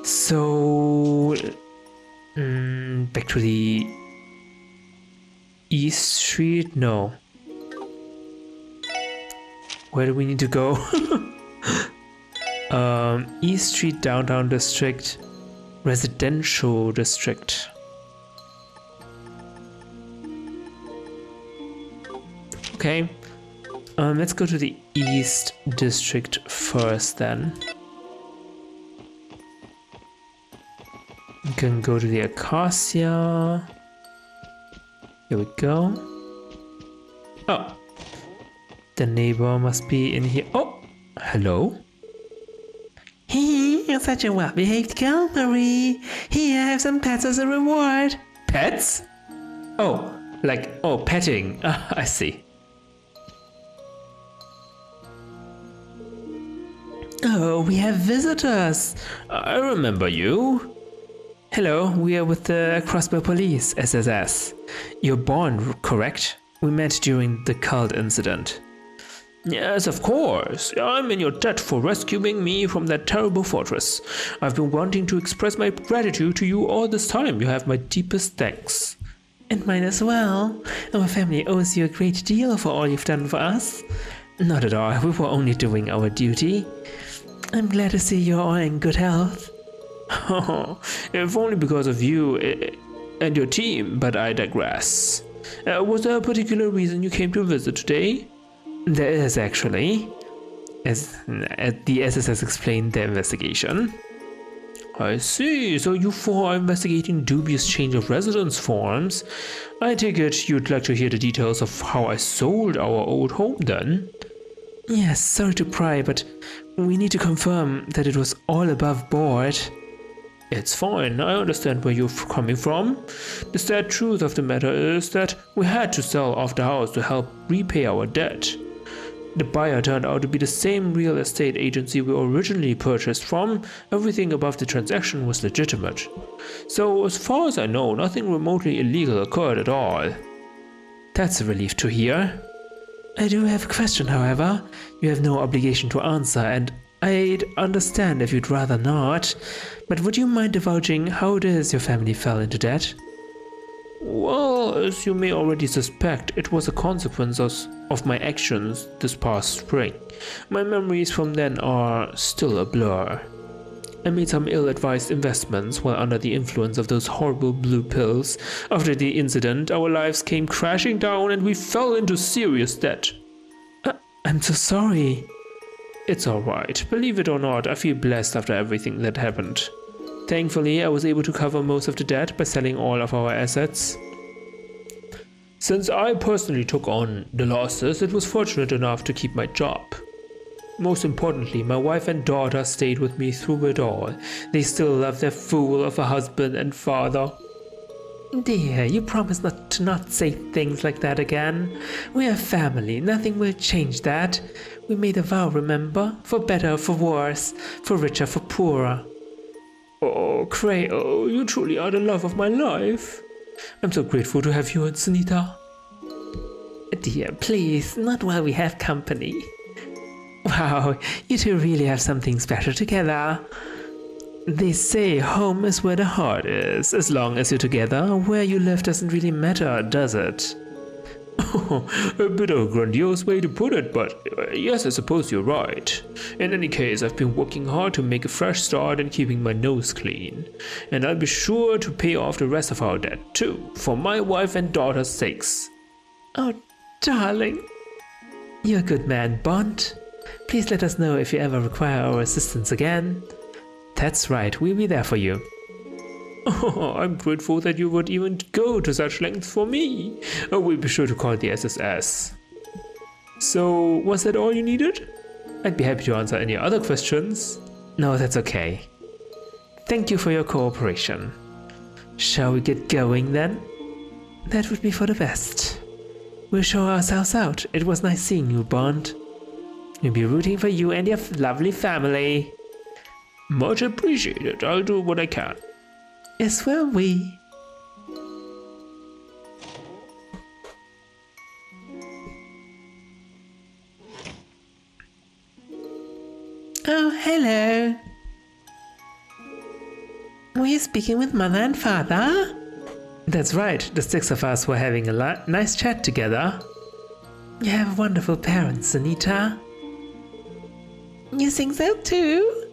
So, back to the East Street? No. Where do we need to go? East Street, Downtown District, Residential District. Okay. Let's go to the East District first then. We can go to the Acacia. Here we go. Oh. The neighbor must be in here. Oh! Hello? Hey, you're such a well-behaved girl, Marie. Here, have some pets as a reward. Pets? Oh, petting. I see. Oh, we have visitors. I remember you. Hello, we are with the Crossbell Police, SSS. You're born, correct? We met during the cult incident. Yes, of course. I'm in your debt for rescuing me from that terrible fortress. I've been wanting to express my gratitude to you all this time. You have my deepest thanks. And mine as well. Our family owes you a great deal for all you've done for us. Not at all. We were only doing our duty. I'm glad to see you're all in good health. If only because of you and your team, but I digress. Was there a particular reason you came to visit today? There is, actually. As the SSS explained their investigation. I see, so you four are investigating dubious change of residence forms. I take it you'd like to hear the details of how I sold our old home then? Yes, sorry to pry, but we need to confirm that it was all above board. It's fine, I understand where you're coming from. The sad truth of the matter is that we had to sell off the house to help repay our debt. The buyer turned out to be the same real estate agency we originally purchased from. Everything above the transaction was legitimate. So, as far as I know, nothing remotely illegal occurred at all. That's a relief to hear. I do have a question, however. You have no obligation to answer, and I'd understand if you'd rather not. But would you mind divulging how it is your family fell into debt? Well, as you may already suspect, it was a consequence of my actions this past spring. My memories from then are still a blur. I made some ill-advised investments while under the influence of those horrible blue pills. After the incident, our lives came crashing down and we fell into serious debt. I'm so sorry. It's alright. Believe it or not, I feel blessed after everything that happened. Thankfully, I was able to cover most of the debt by selling all of our assets. Since I personally took on the losses, it was fortunate enough to keep my job. Most importantly, my wife and daughter stayed with me through it all. They still love their fool of a husband and father. Dear, you promised not to say things like that again. We're a family, nothing will change that. We made a vow, remember? For better or for worse, for richer for poorer. Oh, Crayo, you truly are the love of my life. I'm so grateful to have you and Sunita. Dear, please, not while we have company. Wow, you two really have something special together. They say home is where the heart is. As long as you're together, where you live doesn't really matter, does it? Oh, a bit of a grandiose way to put it, but yes, I suppose you're right. In any case, I've been working hard to make a fresh start and keeping my nose clean. And I'll be sure to pay off the rest of our debt too, for my wife and daughter's sakes. Oh, darling. You're a good man, Bond. Please let us know if you ever require our assistance again. That's right, we'll be there for you. Oh, I'm grateful that you would even go to such lengths for me. We'll be sure to call the SSS. So, was that all you needed? I'd be happy to answer any other questions. No, that's okay. Thank you for your cooperation. Shall we get going then? That would be for the best. We'll show ourselves out. It was nice seeing you, Bond. We'll be rooting for you and your lovely family. Much appreciated. I'll do what I can. As will we. Oh, hello. Were you speaking with Mother and Father? That's right, the 6 of us were having a nice chat together. You have wonderful parents, Anita. You think so too?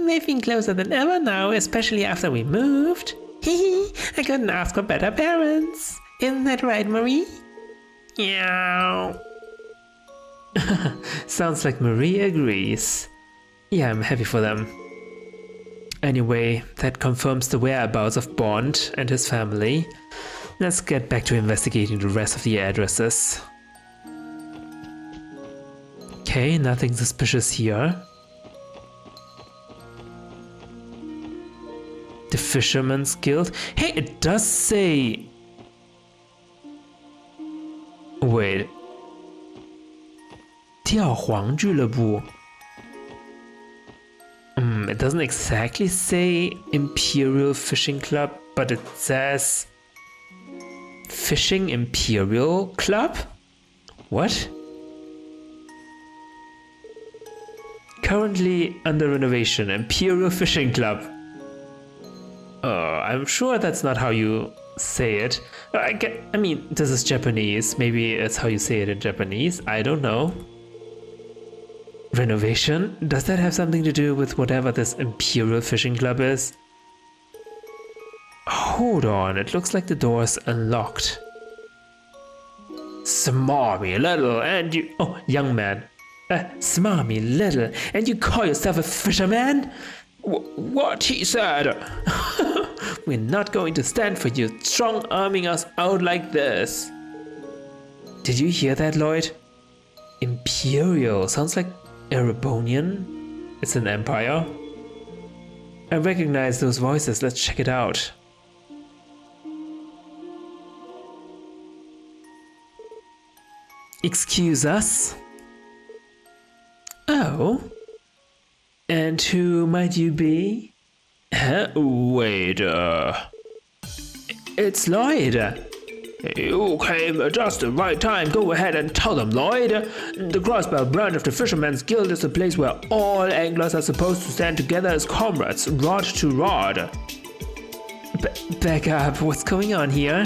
They've been closer than ever now, especially after we moved. Hehe, I couldn't ask for better parents. Isn't that right, Marie? Yeah. Sounds like Marie agrees. Yeah, I'm happy for them. Anyway, that confirms the whereabouts of Bond and his family. Let's get back to investigating the rest of the addresses. Okay, nothing suspicious here. The Fisherman's Guild. Hey, it does say... Wait. 钓皇俱乐部. It doesn't exactly say Imperial Fishing Club, but it says Fishing Imperial Club? What? Currently under renovation, Imperial Fishing Club. I'm sure that's not how you say it. I mean, this is Japanese. Maybe it's how you say it in Japanese. I don't know. Renovation? Does that have something to do with whatever this Imperial Fishing Club is? Hold on, it looks like the door's unlocked. Smarmy little and you... Oh, young man. Smarmy little and you call yourself a fisherman? What he said? We're not going to stand for you strong-arming us out like this. Did you hear that, Lloyd? Imperial sounds like Erebonian? It's an empire? I recognize those voices, let's check it out. Excuse us? Oh? And who might you be? Huh? Wait, It's Lloyd. You came at just the right time. Go ahead and tell them, Lloyd. The Crossbell branch of the Fisherman's Guild is a place where all anglers are supposed to stand together as comrades, rod to rod. Back up, what's going on here?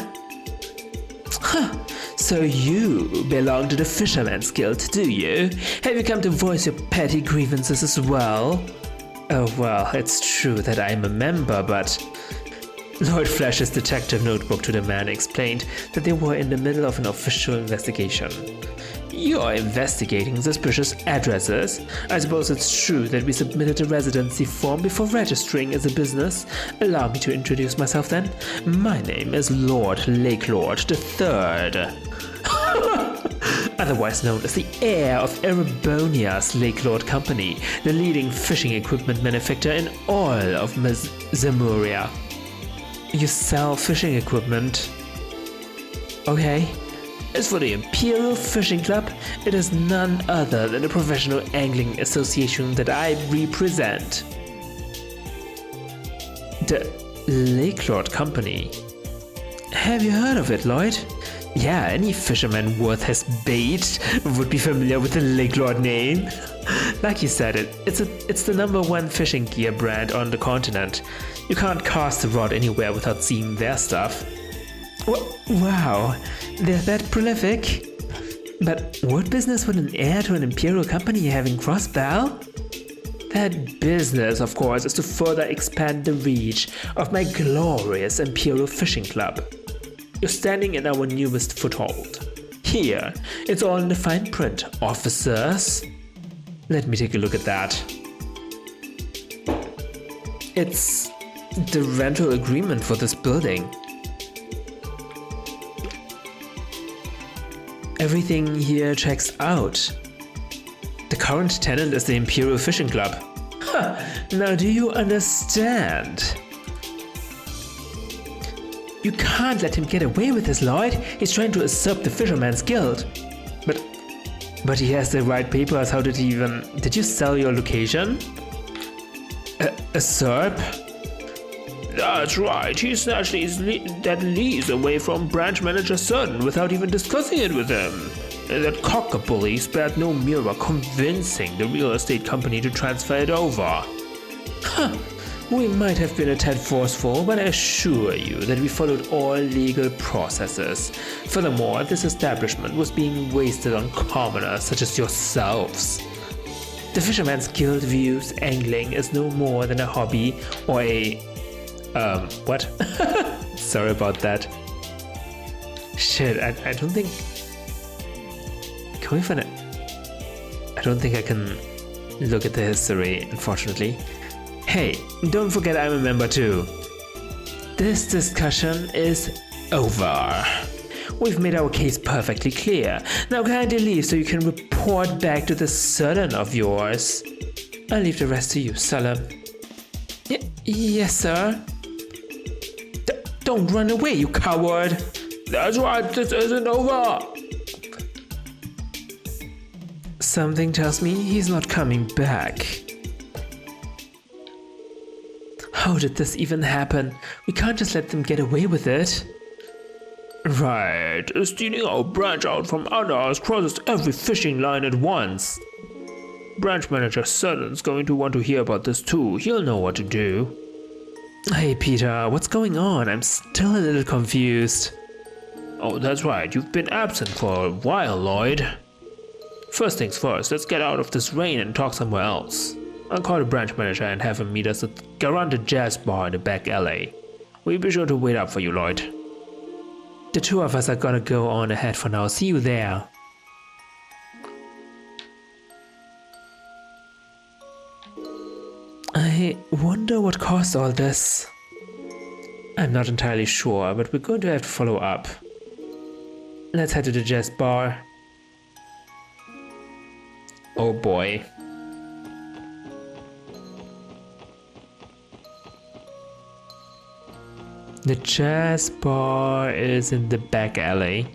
Huh. So you belong to the Fisherman's Guild, do you? Have you come to voice your petty grievances as well? Oh well, it's true that I'm a member, but... Lloyd flashed his detective notebook to the man and explained that they were in the middle of an official investigation. You're investigating suspicious addresses? I suppose it's true that we submitted a residency form before registering as a business. Allow me to introduce myself then. My name is Lord Lakelord III. Otherwise known as the heir of Erebonia's Lakelord Company, the leading fishing equipment manufacturer in all of Zemuria. You sell fishing equipment? Okay. As for the Imperial Fishing Club, it is none other than a professional angling association that I represent. The Lakelord Company. Have you heard of it, Lloyd? Yeah, any fisherman worth his bait would be familiar with the Lakelord name. Like you said, it's the #1 fishing gear brand on the continent. You can't cast a rod anywhere without seeing their stuff. Wow, they're that prolific? But what business would an heir to an Imperial company have in Crossbell? That business, of course, is to further expand the reach of my glorious Imperial Fishing Club. You're standing in our newest foothold. Here, it's all in the fine print, officers. Let me take a look at that. It's the rental agreement for this building. Everything here checks out. The current tenant is the Imperial Fishing Club. Huh, now do you understand? You can't let him get away with this, Lloyd. He's trying to usurp the Fisherman's Guild. But he has the right papers. How did he even... Did you sell your location? Usurp? That's right. He snatched that lease away from branch manager Sutton without even discussing it with him. That cockabully spared no mirror convincing the real estate company to transfer it over. Huh. We might have been a tad forceful, but I assure you that we followed all legal processes. Furthermore, this establishment was being wasted on commoners such as yourselves. The Fisherman's Guild views angling as no more than a hobby or a... what? Sorry about that. Shit, I don't think... Can we find it? I don't think I can look at the history, unfortunately. Hey, don't forget I'm a member too. This discussion is over. We've made our case perfectly clear. Now kindly leave so you can report back to the Sultan of yours. I'll leave the rest to you, Sultan. Yes, sir. Don't run away, you coward. That's right, this isn't over. Something tells me he's not coming back. How did this even happen? We can't just let them get away with it. Right, stealing our branch out from under us crosses every fishing line at once. Branch manager Sultan's going to want to hear about this too. He'll know what to do. Hey Peter, what's going on? I'm still a little confused. Oh, that's right. You've been absent for a while, Lloyd. First things first, let's get out of this rain and talk somewhere else. I'll call the branch manager and have him meet us at the Garante Jazz Bar in the back alley. We'll be sure to wait up for you, Lloyd. The two of us are gonna go on ahead for now. See you there. I wonder what caused all this. I'm not entirely sure, but we're going to have to follow up. Let's head to the jazz bar. Oh boy. The jazz bar is in the back alley.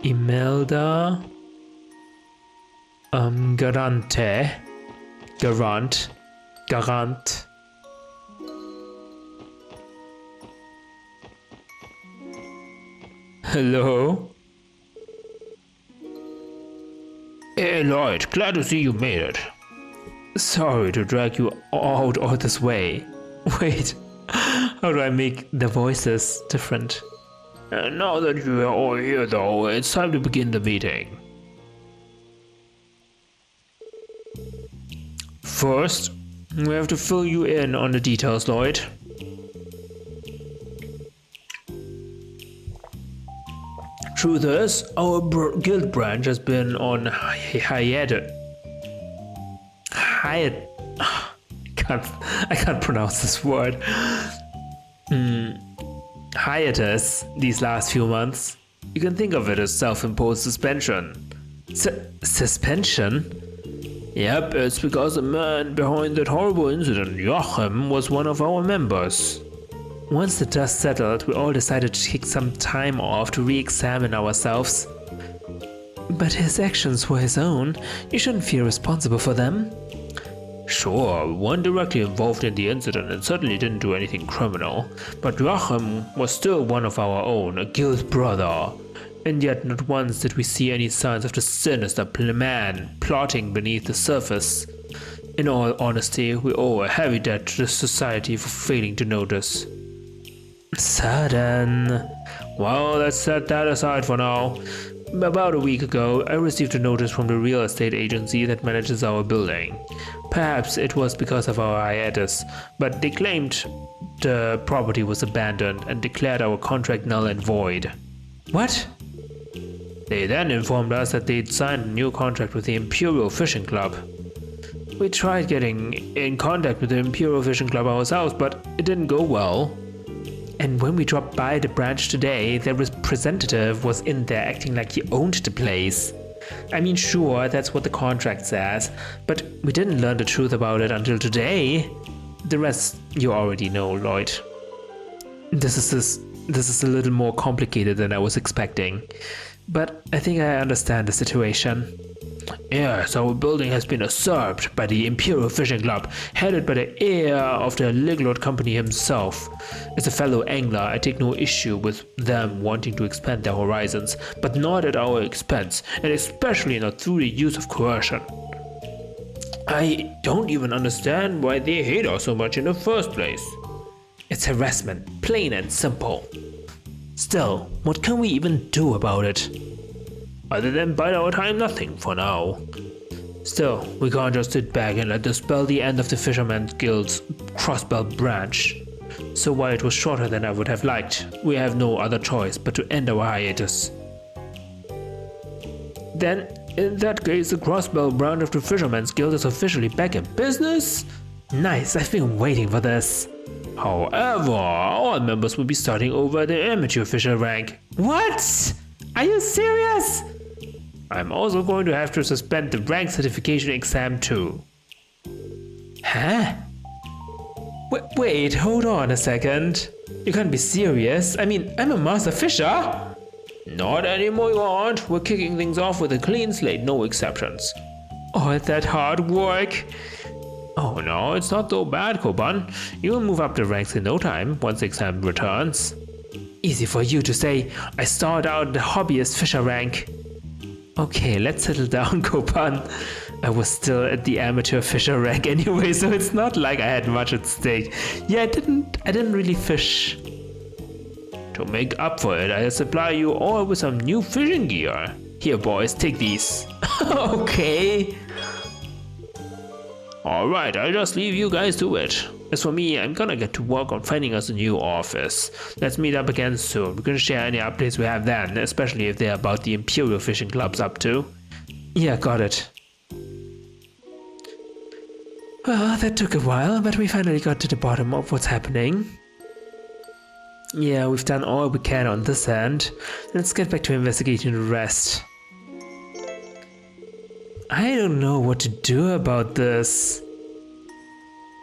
Imelda. Garante. Garant. Hello? Hey Lloyd, glad to see you made it. Sorry to drag you out all this way. Wait, how do I make the voices different? Now that you are all here though, it's time to begin the meeting. First, we have to fill you in on the details, Lloyd. Truth is, our guild branch has been on hiatus. I can't pronounce this word. Hiatus these last few months. You can think of it as self-imposed suspension. Suspension? Yep, it's because the man behind that horrible incident, Joachim, was one of our members. Once the dust settled, we all decided to take some time off to re-examine ourselves. But his actions were his own. You shouldn't feel responsible for them. Sure, we weren't directly involved in the incident and certainly didn't do anything criminal, but Joachim was still one of our own, a guild brother. And yet not once did we see any signs of the sinister man plotting beneath the surface. In all honesty, we owe a heavy debt to the society for failing to notice. Sudden. Well, let's set that aside for now. About a week ago, I received a notice from the real estate agency that manages our building. Perhaps it was because of our hiatus, but they claimed the property was abandoned and declared our contract null and void. What? They then informed us that they'd signed a new contract with the Imperial Fishing Club. We tried getting in contact with the Imperial Fishing Club ourselves, but it didn't go well. And when we dropped by the branch today, their representative was in there acting like he owned the place. I mean, sure, that's what the contract says, but we didn't learn the truth about it until today. The rest you already know, Lloyd. This is a little more complicated than I was expecting, but I think I understand the situation. Yes, our building has been usurped by the Imperial Fishing Club, headed by the heir of the Liglord Company himself. As a fellow angler, I take no issue with them wanting to expand their horizons, but not at our expense, and especially not through the use of coercion. I don't even understand why they hate us so much in the first place. It's harassment, plain and simple. Still, what can we even do about it? Other than bide our time, nothing for now. Still, we can't just sit back and let this spell the end of the Fisherman's Guild's Crossbell branch. So while it was shorter than I would have liked, we have no other choice but to end our hiatus. Then, in that case, the Crossbell branch of the Fisherman's Guild is officially back in business? Nice, I've been waiting for this. However, all members will be starting over at the amateur fisher rank. What? Are you serious? I'm also going to have to suspend the rank certification exam too. Huh? Wait, hold on a second. You can't be serious. I mean, I'm a master fisher. Not anymore, you aren't. We're kicking things off with a clean slate, no exceptions. All that hard work. Oh no, it's not so bad, Koban. You'll move up the ranks in no time once the exam returns. Easy for you to say. I started out the hobbyist fisher rank. Okay, let's settle down, Koban. I was still at the amateur fisher rank anyway, so it's not like I had much at stake. Yeah, I didn't really fish. To make up for it, I'll supply you all with some new fishing gear. Here boys, take these. Okay. Alright, I'll just leave you guys to it. As for me, I'm gonna get to work on finding us a new office. Let's meet up again soon. We can share any updates we have then, especially if they're about the Imperial Fishing Club's up to. Yeah, got it. Well, that took a while, but we finally got to the bottom of what's happening. Yeah, we've done all we can on this end. Let's get back to investigating the rest. I don't know what to do about this.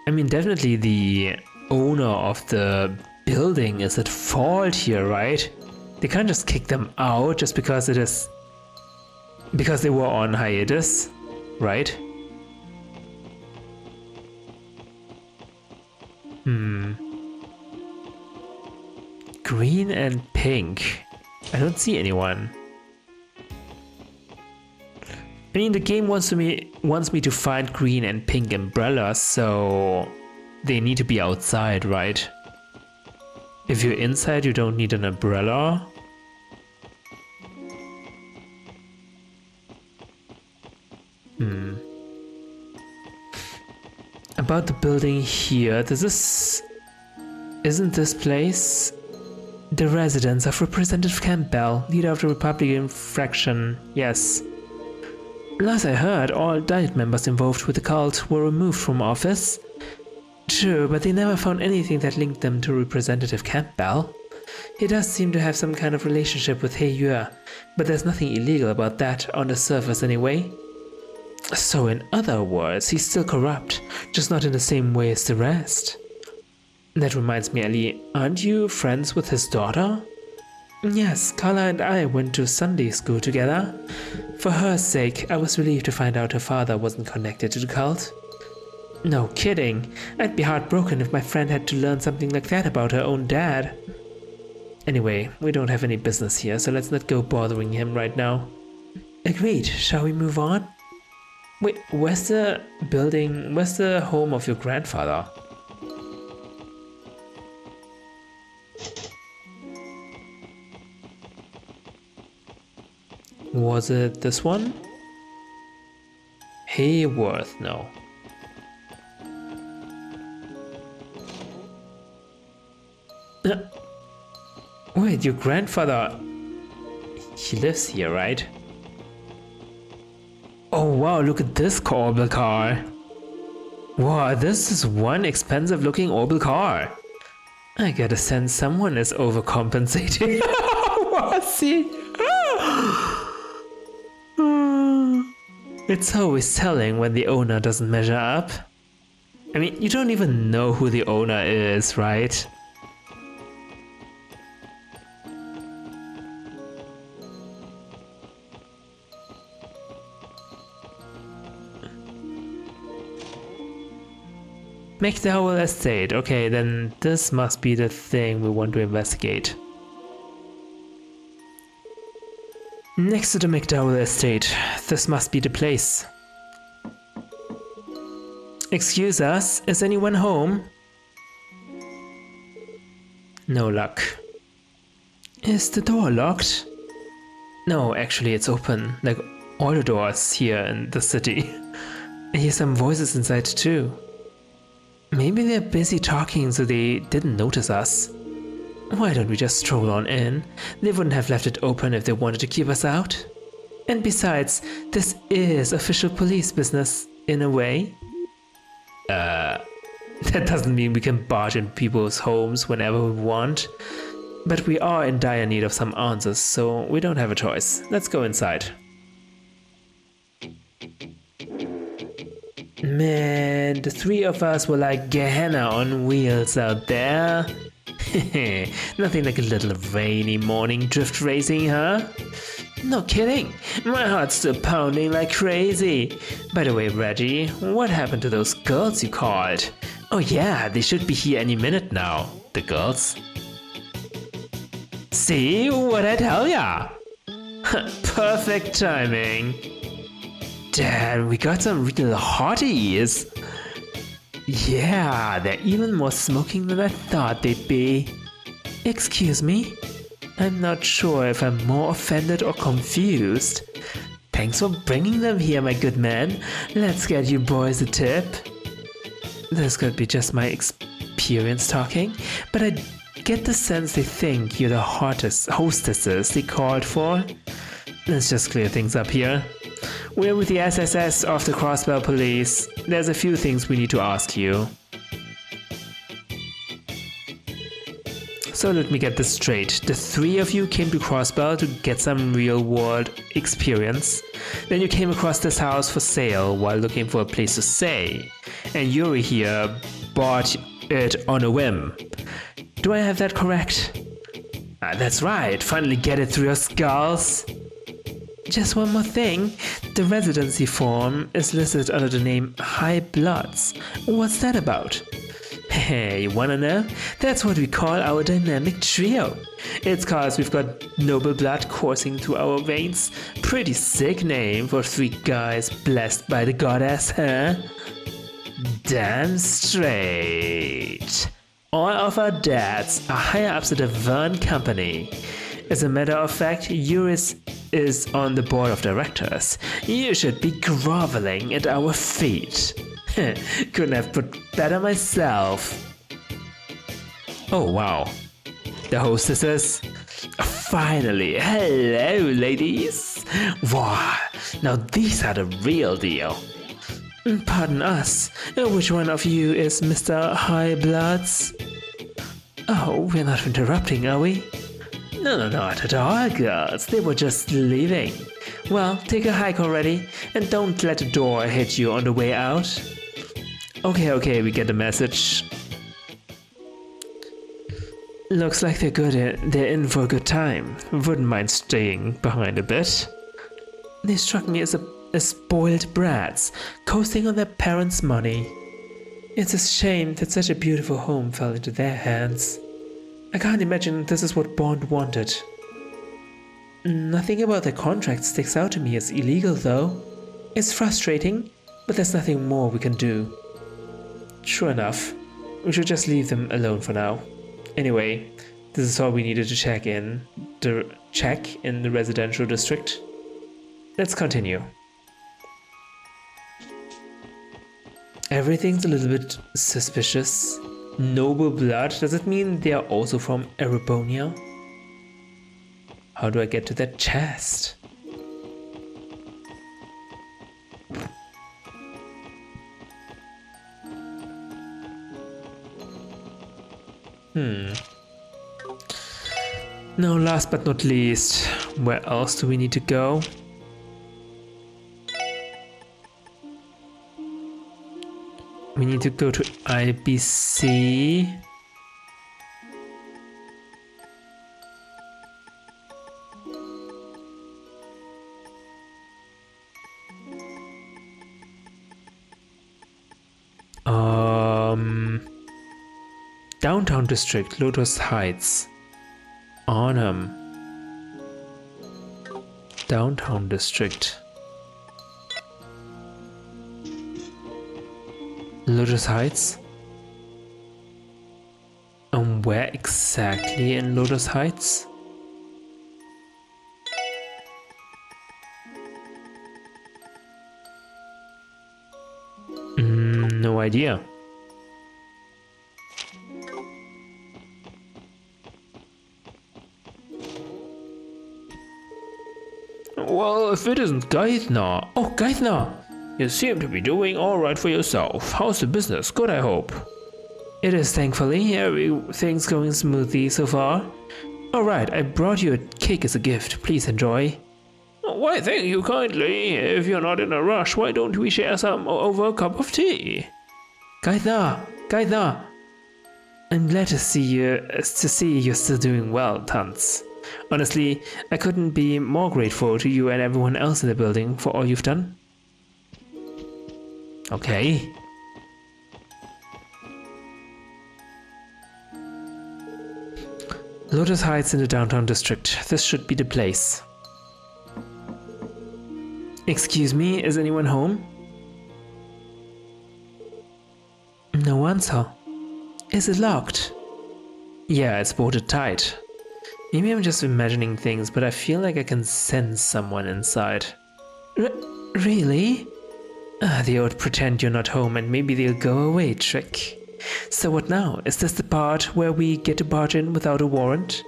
I mean, definitely the owner of the building is at fault here, right? They can't just kick them out just because because they were on hiatus, right? Green and pink. I don't see anyone. I mean, the game wants me to find green and pink umbrellas, so they need to be outside, right? If you're inside, you don't need an umbrella. About the building here, isn't this place the residence of Representative Campbell, leader of the Republican faction? Yes. Last I heard, all Diet members involved with the cult were removed from office. True, but they never found anything that linked them to Representative Campbell. He does seem to have some kind of relationship with Yue, but there's nothing illegal about that, on the surface anyway. So in other words, he's still corrupt, just not in the same way as the rest. That reminds me, Ellie, aren't you friends with his daughter? Yes, Carla and I went to Sunday school together. For her sake, I was relieved to find out her father wasn't connected to the cult. No kidding, I'd be heartbroken if my friend had to learn something like that about her own dad. Anyway, we don't have any business here, so let's not go bothering him right now. Agreed, shall we move on? Wait, where's the home of your grandfather? Was it this one? Hayworth, no. Wait, your grandfather... He lives here, right? Oh wow, look at this orbital car. Wow, this is one expensive looking orbital car. I get a sense someone is overcompensating. Was he? It's always telling when the owner doesn't measure up. I mean, you don't even know who the owner is, right? McDowell Estate. Okay, then this must be the thing we want to investigate. Next to the McDowell Estate. This must be the place. Excuse us, is anyone home? No luck. Is the door locked? No, actually it's open, like all the doors here in the city. I hear some voices inside too. Maybe they're busy talking so they didn't notice us. Why don't we just stroll on in? They wouldn't have left it open if they wanted to keep us out. And besides, this is official police business in a way. That doesn't mean we can barge in people's homes whenever we want. But we are in dire need of some answers, so we don't have a choice. Let's go inside. Man, the three of us were like Gehenna on wheels out there. Nothing like a little rainy morning drift racing, huh? No kidding, my heart's still pounding like crazy. By the way, Reggie, what happened to those girls you called? Oh yeah, they should be here any minute now, the girls. See what I tell ya? Perfect timing. Damn, we got some real hotties. Yeah, they're even more smoking than I thought they'd be. Excuse me? I'm not sure if I'm more offended or confused. Thanks for bringing them here, my good man. Let's get you boys a tip. This could be just my experience talking, but I get the sense they think you're the hottest hostesses they called for. Let's just clear things up here. We're with the SSS of the Crossbell police. There's a few things we need to ask you. So let me get this straight. The three of you came to Crossbell to get some real-world experience. Then you came across this house for sale while looking for a place to stay. And Yuri here bought it on a whim. Do I have that correct? That's right. Finally get it through your skulls. Just one more thing. The residency form is listed under the name High Bloods. What's that about? Hey, you wanna know? That's what we call our dynamic trio. It's cause we've got noble blood coursing through our veins. Pretty sick name for three guys blessed by the goddess, huh? Damn straight. All of our dads are higher ups at the Vern Company. As a matter of fact, Eurus is on the board of directors. You should be groveling at our feet. Couldn't have put better myself. Oh wow. The hostesses? Finally, hello ladies. Wow, now these are the real deal. Pardon us, which one of you is Mr. High Bloods? Oh, we're not interrupting, are we? No, not at all, girls. They were just leaving. Well, take a hike already, and don't let the door hit you on the way out. Okay, we get the message. Looks like they're in for a good time. Wouldn't mind staying behind a bit. They struck me as spoiled brats, coasting on their parents' money. It's a shame that such a beautiful home fell into their hands. I can't imagine this is what Bond wanted. Nothing about their contract sticks out to me as illegal though. It's frustrating, but there's nothing more we can do. Sure enough, we should just leave them alone for now. Anyway, this is all we needed to check in the residential district. Let's continue. Everything's a little bit suspicious. Noble blood, does it mean they are also from Erebonia? How do I get to that chest? Now last but not least, where else do we need to go? We need to go to IBC. Downtown District, Lotus Heights. Arnhem. Downtown District. Lotus Heights? And where exactly in Lotus Heights? No idea. Well, if it isn't Geithner. Oh, Geithner! You seem to be doing alright for yourself. How's the business? Good, I hope. It is, thankfully. Everything's going smoothly so far. Alright, I brought you a cake as a gift. Please enjoy. Why, thank you kindly. If you're not in a rush, why don't we share some over a cup of tea? Geithner! I'm glad to see you're still doing well, Tanz. Honestly, I couldn't be more grateful to you and everyone else in the building for all you've done. Okay. Lotus Heights in the downtown district. This should be the place. Excuse me, is anyone home? No answer. Is it locked? Yeah, it's bolted tight. Maybe I'm just imagining things, but I feel like I can sense someone inside. Really? The old pretend you're not home and maybe they'll go away trick. So what now? Is this the part where we get to barge in without a warrant?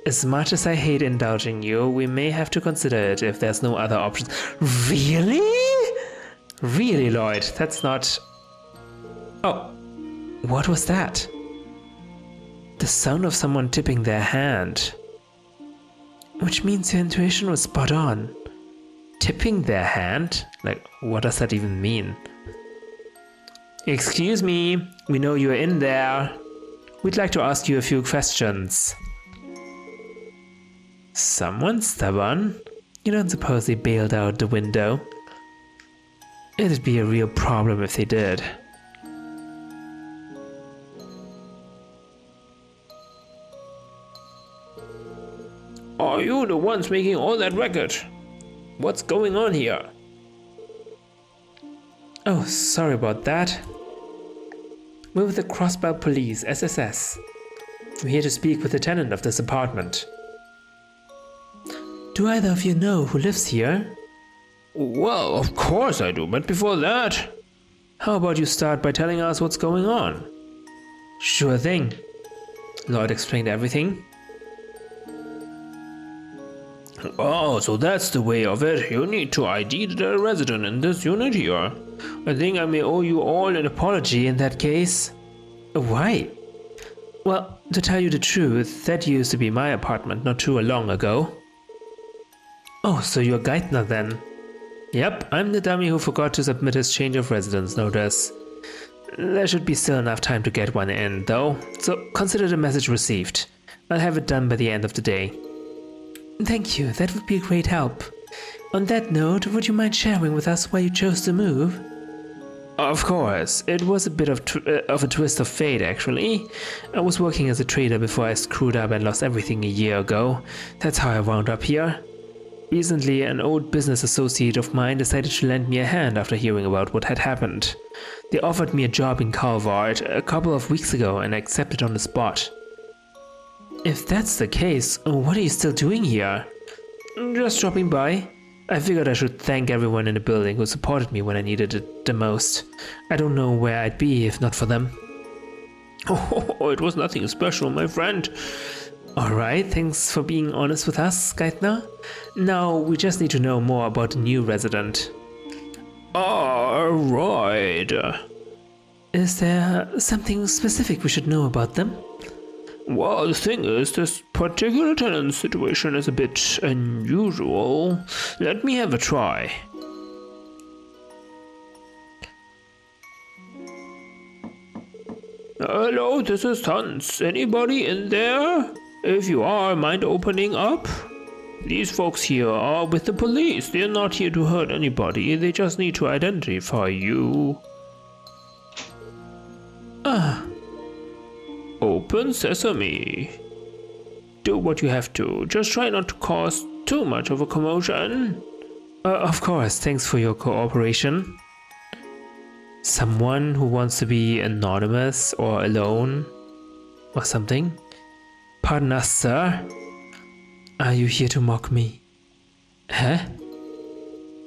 As much as I hate indulging you, we may have to consider it if there's no other options. Really? Really, Lloyd? That's not... Oh, what was that? The sound of someone tipping their hand. Which means your intuition was spot on. Tipping their hand? Like, what does that even mean? Excuse me, we know you're in there. We'd like to ask you a few questions. Someone stubborn? You don't suppose they bailed out the window? It'd be a real problem if they did. Are you the ones making all that racket? What's going on here? Oh, sorry about that. We're with the Crossbell Police, SSS. We're here to speak with the tenant of this apartment. Do either of you know who lives here? Well, of course I do, but before that... How about you start by telling us what's going on? Sure thing. Lloyd explained everything. Oh, so that's the way of it. You need to ID the resident in this unit here. I think I may owe you all an apology in that case. Why? Well, to tell you the truth, that used to be my apartment not too long ago. Oh, so you're Geithner then? Yep, I'm the dummy who forgot to submit his change of residence notice. There should be still enough time to get one in, though, so consider the message received. I'll have it done by the end of the day. Thank you, that would be a great help. On that note, would you mind sharing with us why you chose to move? Of course, it was a bit of a twist of fate actually. I was working as a trader before I screwed up and lost everything a year ago. That's how I wound up here. Recently, an old business associate of mine decided to lend me a hand after hearing about what had happened. They offered me a job in Calvard a couple of weeks ago and I accepted on the spot. If that's the case, what are you still doing here? Just dropping by. I figured I should thank everyone in the building who supported me when I needed it the most. I don't know where I'd be if not for them. Oh, it was nothing special, my friend. Alright, thanks for being honest with us, Geithner. Now we just need to know more about the new resident. Alright. Is there something specific we should know about them? Well, the thing is, this particular tenant's situation is a bit unusual. Let me have a try. Hello, this is Tanz. Anybody in there? If you are, mind opening up? These folks here are with the police. They're not here to hurt anybody. They just need to identify you. Open sesame. Do what you have to. Just try not to cause too much of a commotion. Of course, thanks for your cooperation. Someone who wants to be anonymous or alone or something? Pardon us, sir. Are you here to mock me? Huh?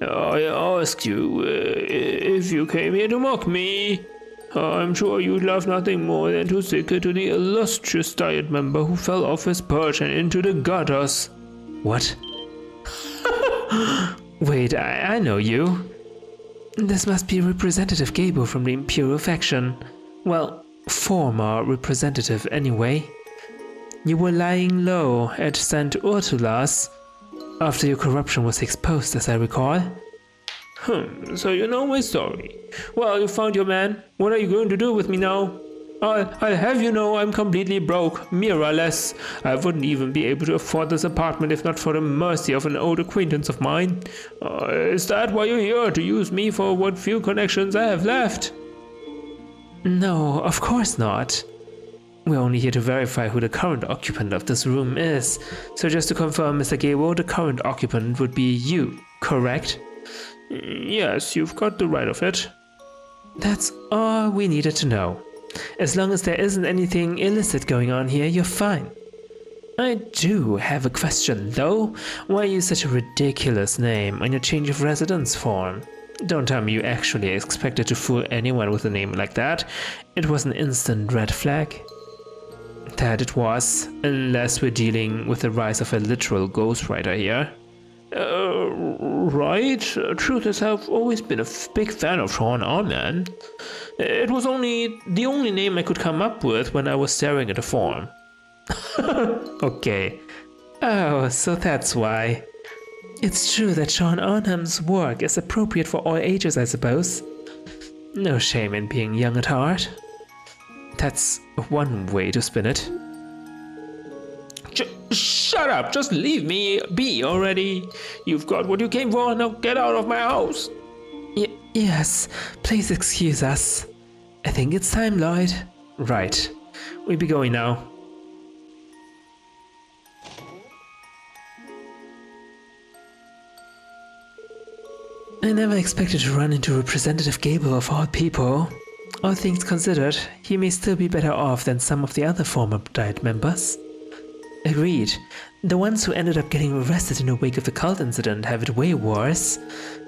I asked you if you came here to mock me. I'm sure you'd love nothing more than to stick it to the illustrious Diet member who fell off his perch and into the gutters. What? Wait, I know you. This must be Representative Gabo from the Imperial faction. Well, former representative anyway. You were lying low at St. Ursula's after your corruption was exposed, as I recall. So you know my story. Well, you found your man. What are you going to do with me now? I'll have you know I'm completely broke, mirrorless. I wouldn't even be able to afford this apartment if not for the mercy of an old acquaintance of mine. Is that why you're here, to use me for what few connections I have left? No, of course not. We're only here to verify who the current occupant of this room is. So just to confirm, Mr. Gabo, the current occupant would be you, correct? Yes, you've got the right of it. That's all we needed to know. As long as there isn't anything illicit going on here, you're fine. I do have a question, though. Why use such a ridiculous name on your change of residence form? Don't tell me you actually expected to fool anyone with a name like that. It was an instant red flag. That it was, unless we're dealing with the rise of a literal ghostwriter here. Right. Truth is, I've always been a big fan of Sean Arman. It was the only name I could come up with when I was staring at a form. Okay. Oh, so that's why. It's true that Sean Arnham's work is appropriate for all ages, I suppose. No shame in being young at heart. That's one way to spin it. Shut up! Just leave me be already! You've got what you came for, now get out of my house! Yes, please excuse us. I think it's time, Lloyd. Right. We'll be going now. I never expected to run into Representative Gabo of all people. All things considered, he may still be better off than some of the other former Diet members. Agreed. The ones who ended up getting arrested in the wake of the cult incident have it way worse.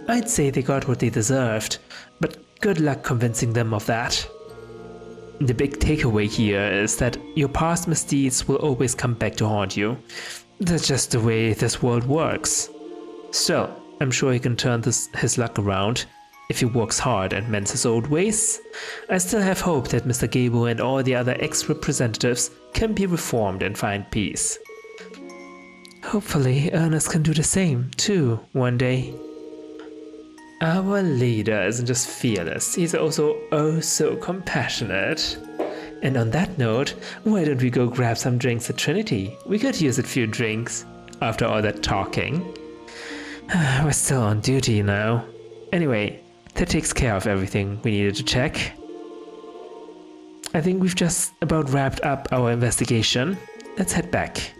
I'd say they got what they deserved, but good luck convincing them of that. The big takeaway here is that your past misdeeds will always come back to haunt you. That's just the way this world works. Still, I'm sure he can turn his luck around if he works hard and mends his old ways. I still have hope that Mr. Gabo and all the other ex-representatives can be reformed and find peace. Hopefully, Ernest can do the same, too, one day. Our leader isn't just fearless, he's also oh so compassionate. And on that note, why don't we go grab some drinks at Trinity? We could use a few drinks, after all that talking. We're still on duty now. Anyway, that takes care of everything we needed to check. I think we've just about wrapped up our investigation. Let's head back.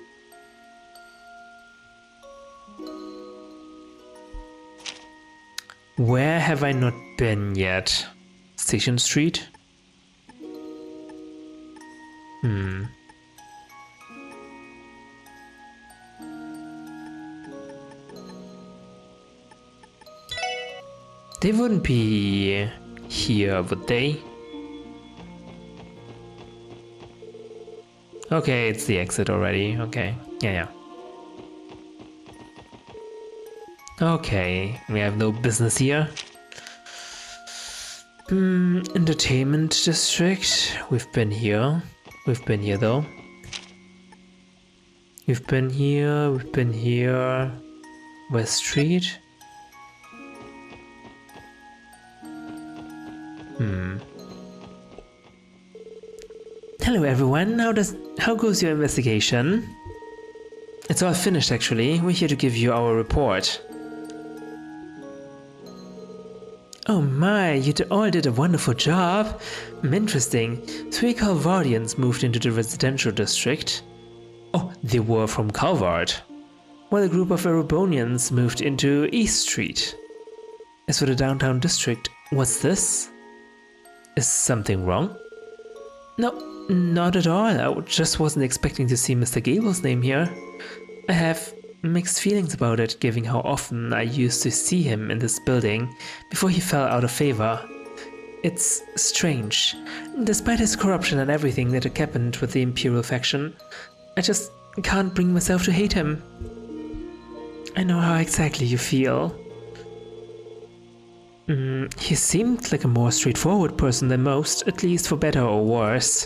Where have I not been yet? Station Street? They wouldn't be here, would they? Okay, it's the exit already. Okay, yeah. Okay, we have no business here. Entertainment district. We've been here. We've been here though. We've been here. West Street. Hello everyone, how goes your investigation? It's all finished actually, we're here to give you our report. Oh my, you all did a wonderful job. Interesting, 3 Calvardians moved into the residential district. Oh, they were from Calvard. While a group of Erebonians moved into East Street. As for the downtown district, what's this? Is something wrong? No, not at all. I just wasn't expecting to see Mr. Gable's name here. I have mixed feelings about it, given how often I used to see him in this building before he fell out of favor. It's strange. Despite his corruption and everything that had happened with the Imperial faction, I just can't bring myself to hate him. I know how exactly you feel. He seemed like a more straightforward person than most, at least for better or worse.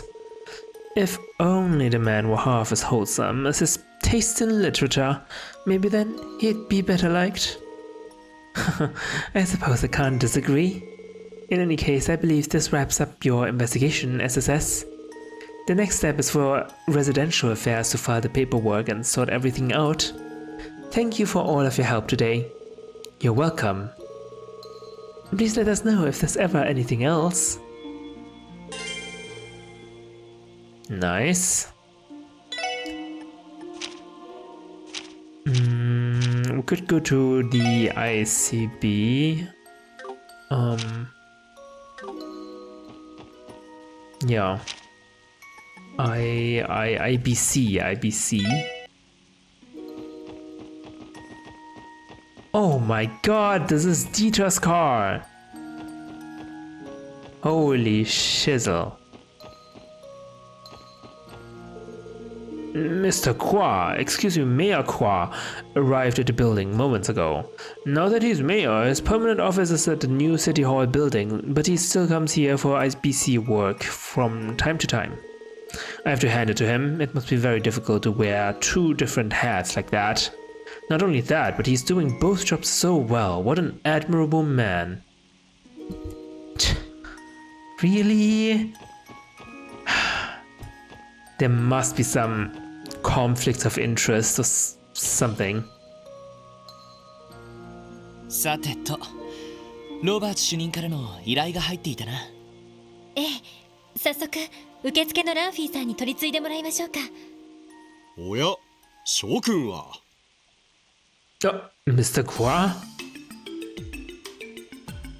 If only the man were half as wholesome as his taste in literature, maybe then he'd be better liked. I suppose I can't disagree. In any case, I believe this wraps up your investigation, SSS. The next step is for residential affairs to file the paperwork and sort everything out. Thank you for all of your help today. You're welcome. Please let us know if there's ever anything else. Nice. We could go to the ICB. Yeah. IBC. Oh my god, this is Dieter's car! Holy shizzle. Mr. Qua, excuse me, Mayor Qua, arrived at the building moments ago. Now that he's mayor, his permanent office is at the new City Hall building, but he still comes here for IBC work from time to time. I have to hand it to him, it must be very difficult to wear two different hats like that. Not only that, but he's doing both jobs so well. What an admirable man. Really? There must be some conflicts of interest or something. さてと、ロバート主任からの依頼が入っていたな。ええ、早速受付のランフィーさんに取り継いでもらいましょうか。おや、諸君は。Mr. Qua?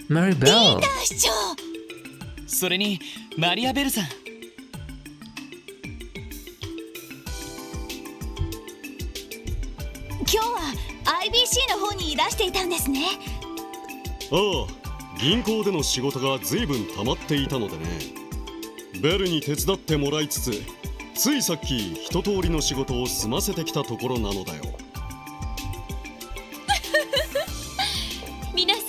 Mary Bell. 市長。それにマリアベルさん。今日は IBC の方にいらしていたんですね。ああ、銀行での仕事が随分溜まっていたのでね。ベルに手伝ってもらいつつ、ついさっき一通りの仕事を済ませてきたところなのだよ。皆さん、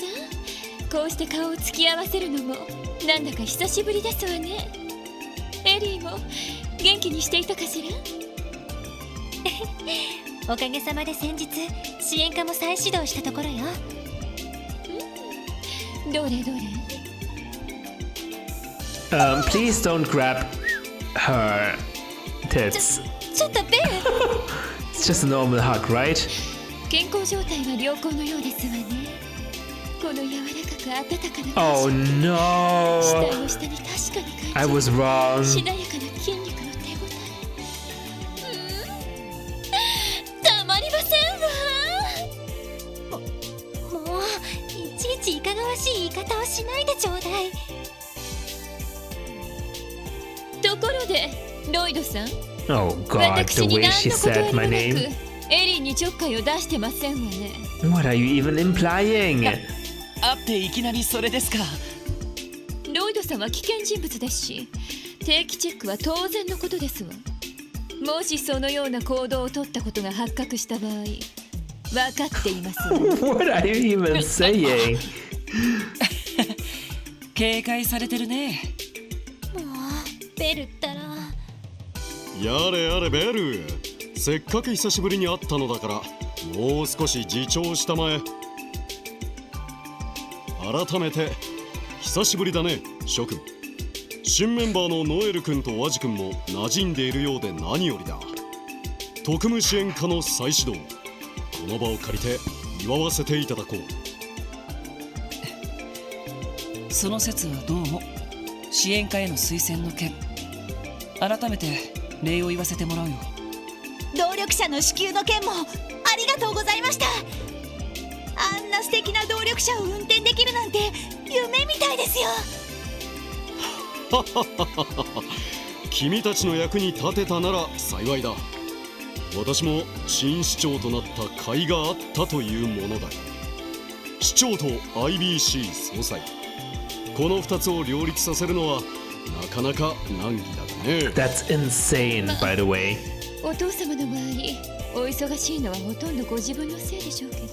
こうして顔を突き合わせるのもなんだか久しぶりですわね。エリーも元気にしていたかしら。おかげさまで先日支援課も再始動したところよ。どれどれ。Please don't grab her tits. ちょっとベル。It's just a normal hug, right? 健康状態は良好のようですわね。この柔らかく温かな。Oh no! 死体の下に確かに感 I じ was wrong. しなやかな筋肉の手応え。たまりませんわ。もういちいちいかがわしい言い方をしないでちょうだい。ところでロイドさん、 Oh god, the way she said my name. エリーにちょっかいを出してませんわね。 What are you even implying? 会っていきなりそれですか。ロイドさんは危険人物ですし、定期チェックは当然のことですわ。もしそのような行動を取ったことが発覚した場合、分かっていますわ。What are you even saying? 警戒されてるね。もうベルったら。やれやれベル、せっかく久しぶりに会ったのだからもう少し自重したまえ。改めて久しぶりだね、諸君。新メンバーのノエル君とワジ君も馴染んでいるようで何よりだ。特務支援課の再始動、この場を借りて祝わせていただこう。その説はどうも支援課への推薦の件、改めて礼を言わせてもらうよ。動力車の支給の件もありがとうございました。あんな素敵な動力車を運転できるなんて夢みたいですよ。君たちの役に立てたなら幸いだ。私も新市長となった甲斐があったというものだ。市長と IBC 総裁、この2つを両立させるのはなかなか難儀だね。 That's insane, by the way. お父様の場合、お忙しいのはほとんどご自分のせいでしょうけど、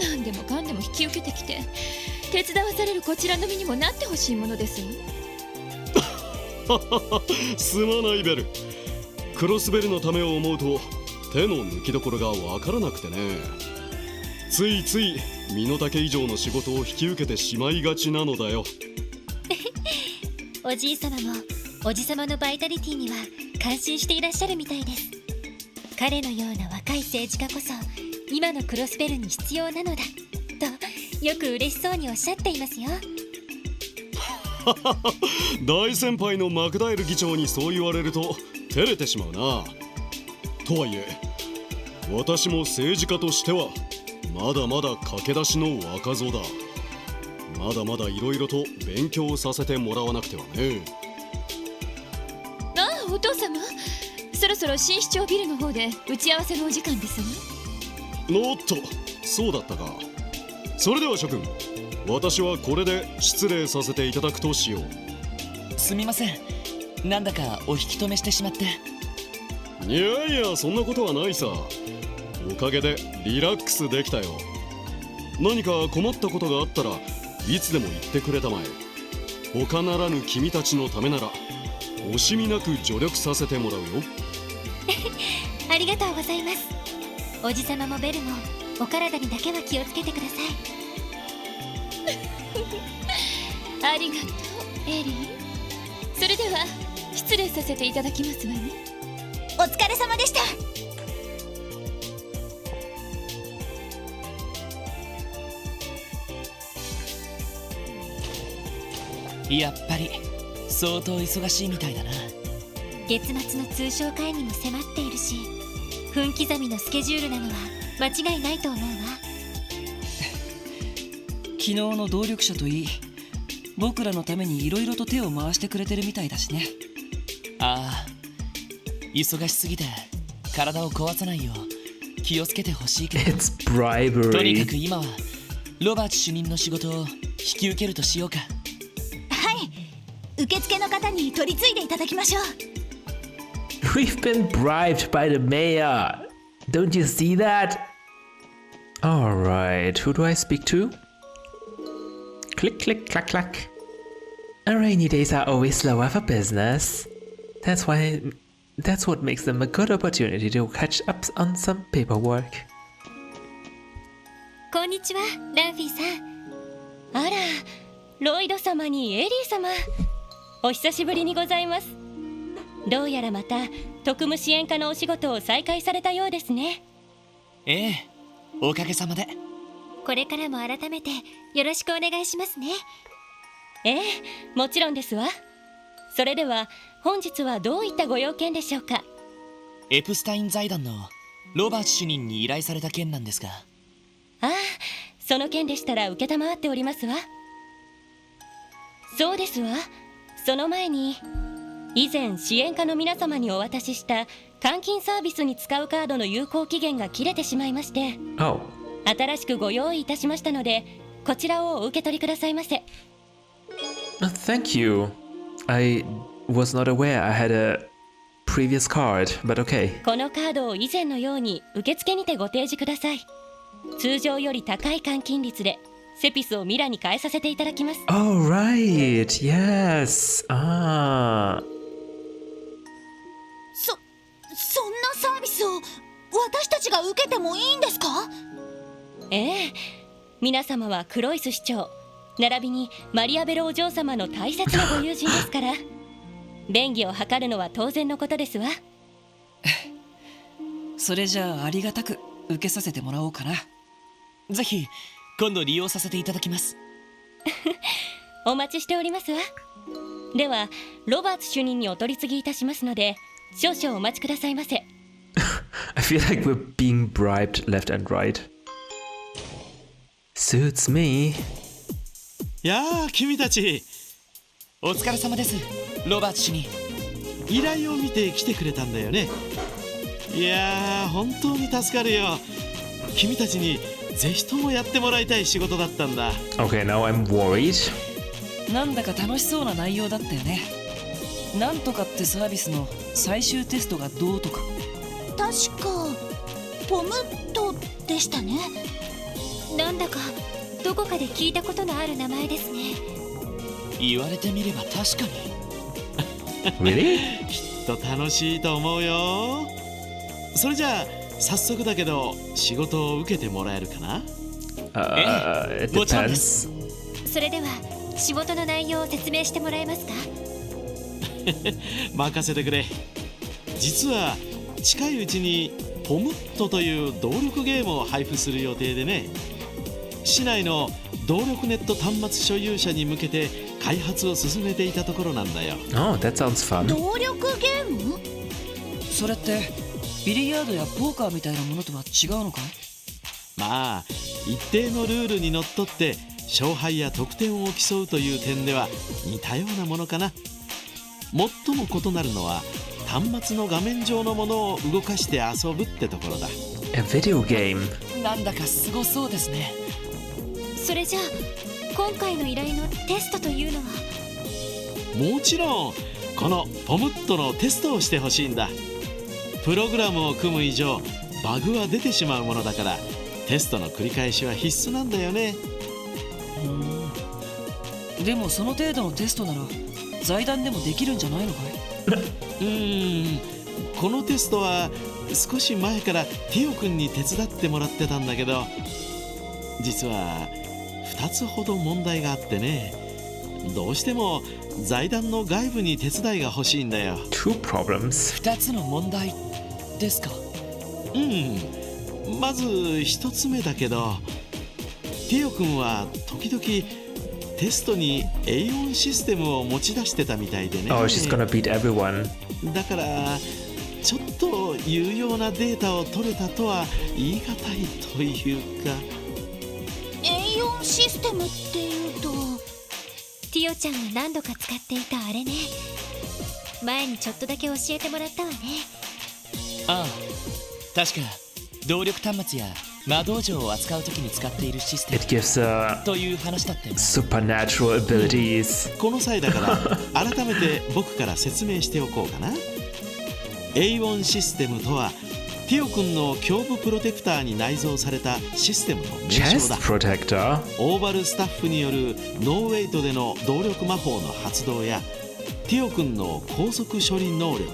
何でもかんでも引き受けてきて手伝わされるこちらの身にもなってほしいものですわ。すまないベル。クロスベルのためを思うと手の抜きどころがわからなくてね。ついつい身の丈以上の仕事を引き受けてしまいがちなのだよ。おじい様もおじ様のバイタリティには感心していらっしゃるみたいです。彼のような若い政治家こそ今のクロスベルに必要なのだとよく嬉しそうにおっしゃっていますよ。大先輩のマクダエル議長にそう言われると照れてしまうな。とはいえ私も政治家としてはまだまだ駆け出しの若造だ。まだまだいろいろと勉強させてもらわなくてはね。ああ、お父様、そろそろ新市長ビルの方で打ち合わせのお時間ですわ。おっと、そうだったか。それでは諸君、私はこれで失礼させていただくとしよう。すみません、なんだかお引き止めしてしまって。いやいや、そんなことはないさ。おかげでリラックスできたよ。何か困ったことがあったらいつでも言ってくれたまえ。他ならぬ君たちのためなら惜しみなく助力させてもらうよ。ありがとうございます。おじ様もベルもお体にだけは気をつけてください。ありがとう、エリー。それでは失礼させていただきますわね。お疲れ様でした。やっぱり相当忙しいみたいだな。月末の通商会議も迫っているし、分刻みのスケジュールなのは間違いないと思うわ。昨日の動力者といい、僕らのためにいろいろと手を回してくれてるみたいだしね。ああ、忙しすぎて体を壊さないよう気をつけてほしいけど。 It's とにかく bribery. 今はロバート主任の仕事を引き受けるとしようか。はい、受付の方に取り次いでいただきましょう。 We've been bribed by the mayor. Don't you see that? Alright, who do I speak to? Click, click, clack, clack. Rainy days are always slower for business. That's what makes them a good opportunity to catch up on some paperwork. こんにちは、ランフィーさん。あら、ロイド様にエリー様、お久しぶりにございます。どうやらまた特務支援課のお仕事を再開されたようですね。ええ、おかげさまで。これからも改めてよろしくお願いしますね。ええ、もちろんですわ。それでは本日はどういったご用件でしょうか。エプスタイン財団のロバート主任に依頼された件なんですが。ああ、その件でしたら承っておりますわ。そうですわ。その前に以前支援課の皆様にお渡しした換金サービスに使うカードの有効期限が切れてしまいまして、 Oh, 新しくご用意いたしましたので、こちらをお受け取りくださいませ。 thank you. I was not aware I had a previous card, but okay. このカードを以前のように受付にてご提示ください。通常より高い換金率でセピスをミラに変えさせていただきます。 Alright, yes. Ah. そんなサービスを私たちが受けてもいいんですか？ええ、皆様はクロイス市長並びにマリアベルお嬢様の大切なご友人ですから便宜を図るのは当然のことですわ。それじゃあありがたく受けさせてもらおうかな。ぜひ今度利用させていただきます。お待ちしておりますわ。ではロバーツ主任にお取り次ぎいたしますので、少々お待ちくださいませ。I feel like we're being bribed left and right. Suits me. やあ君たち、お疲れ様です、ロバート氏に。依頼を見て来てくれたんだよね。いやー、本当に助かるよ。君たちにぜひともやってもらいたい仕事だったんだ。 Okay, now I'm worried. なんだか楽しそうな内容だったよね。なんとかってサービスの最終テストがどうとか。確かポムットでしたね。なんだかどこかで聞いたことのある名前ですね。言われてみれば確かに。Really? きっと楽しいと思うよ。それじゃあ早速だけど仕事を受けてもらえるかな。It もちろんです。 depends. それでは仕事の内容を説明してもらえますか。任せてくれ。実は近いうちにポムットという動力ゲームを配布する予定でね。市内の動力ネット端末所有者に向けて開発を進めていたところなんだよ。 Oh, that sounds fun. 動力ゲーム？それってビリヤードやポーカーみたいなものとは違うのかい？まあ一定のルールにのっとって勝敗や得点を競うという点では似たようなものかな。最も異なるのは端末の画面上のものを動かして遊ぶってところだ。 A video game. なんだかすごそうですね。それじゃあ今回の依頼のテストというのは？もちろんこのポムットのテストをしてほしいんだ。プログラムを組む以上バグは出てしまうものだからテストの繰り返しは必須なんだよね。でもその程度のテストなら財団でもできるんじゃないのかい？このテストは少し前からティオ君に手伝ってもらってたんだけど、実は2つほど問題があってね。どうしても財団の外部に手伝いが欲しいんだよ。 Two problems. 2つの問題ですか？まず1つ目だけど、ティオ君は時々テストに A4 システムを持ち出してたみたいでね。 Oh, she's gonna beat everyone. だからちょっと有用なデータを取れたとは言い難いというか。 A4 システムっていうと、ティオちゃんが何度か使っていたあれね。前にちょっとだけ教えてもらったわね。ああ、確か動力端末や魔道場を扱うときに使っているシステ It gives ムという話だったよね。 supernatural abilities. この際だから改めて僕から説明しておこうかな。 A1 システムとはティオ君の胸部プロテクターに内蔵されたシステムの名称 Chest だ。 protector. オーバルスタッフによるノーウェイトでの動力魔法の発動やティオ君の高速処理能力、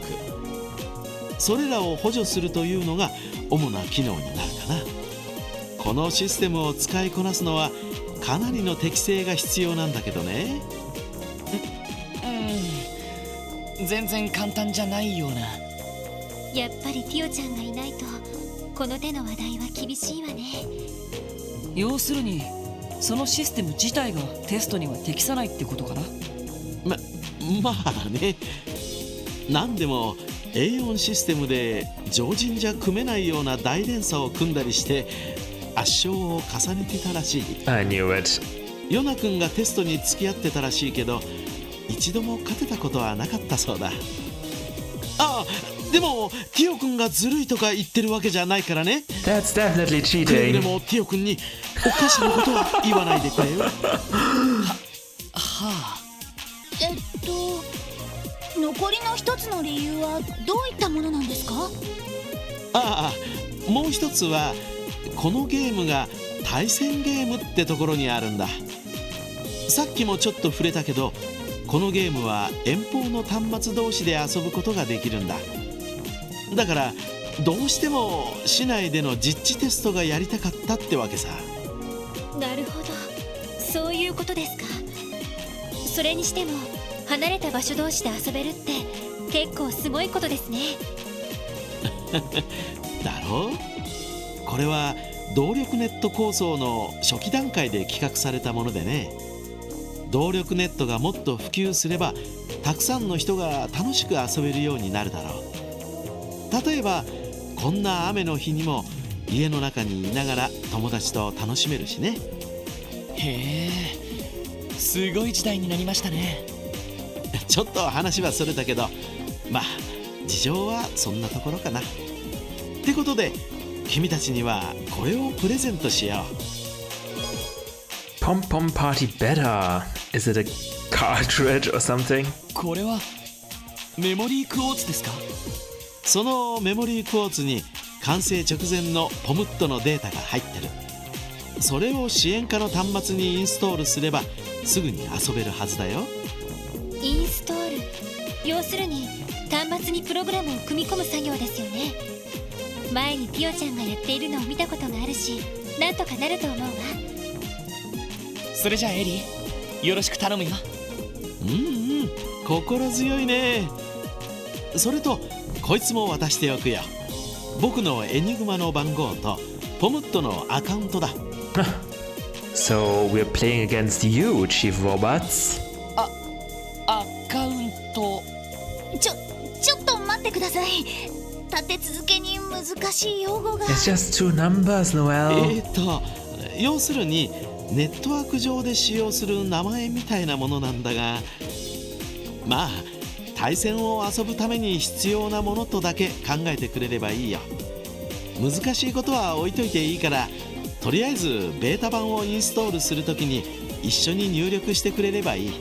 それらを補助するというのが主な機能になるかな。このシステムを使いこなすのはかなりの適性が必要なんだけどね。全然簡単じゃないような。やっぱりティオちゃんがいないとこの手の話題は厳しいわね。要するにそのシステム自体がテストには適さないってことかな。まあね。なんでも A4 システムで常人じゃ組めないような大連鎖を組んだりして圧勝を重ねてたらしい。 I knew it. ヨナ君がテストに付き合ってたらしいけど一度も勝てたことはなかったそうだ。ああ、でもティオ君がずるいとか言ってるわけじゃないからね。 That's definitely くれぐれ cheating. もティオ君におかしなことは言わないでくれよ。残りの一つの理由はどういったものなんですか？ああ、もう一つはこのゲームが対戦ゲームってところにあるんだ。さっきもちょっと触れたけどこのゲームは遠方の端末同士で遊ぶことができるんだ。だからどうしても市内での実地テストがやりたかったってわけさ。なるほど、そういうことですか。それにしても離れた場所同士で遊べるって結構すごいことですね。だろう。これは動力ネット構想の初期段階で企画されたものでね。動力ネットがもっと普及すればたくさんの人が楽しく遊べるようになるだろう。例えばこんな雨の日にも家の中にいながら友達と楽しめるしね。へえ、すごい時代になりましたね。ちょっと話はそれたけど、まあ事情はそんなところかな。ってことで君たちにはこれをプレゼントしよう。Pom Pom Party better. Is it a cartridge or something? これはメモリークォーツですか？そのメモリークォーツに完成直前のポムットのデータが入ってる。それを支援下の端末にインストールすればすぐに遊べるはずだよ。インストール、要するに端末にプログラムを組み込む作業ですよね。前にピオちゃんがやっているのを見たことがあるし、なんとかなると思うわ。それじゃあエリー、よろしく頼むよ。心強いね。それとこいつも渡しておくよ。僕のエニグマの番号とポムットのアカウントだ。So we're playing against you, Chief Robots. アカウント。ちょっと待ってください。立て続けに難しい用語が。 It's just two numbers, Noel. 要するにネットワーク上で使用する名前みたいなものなんだが、まあ対戦を遊ぶために必要なものとだけ考えてくれればいいよ。難しいことは置いといていいから、とりあえずベータ版をインストールするときに一緒に入力してくれればいい。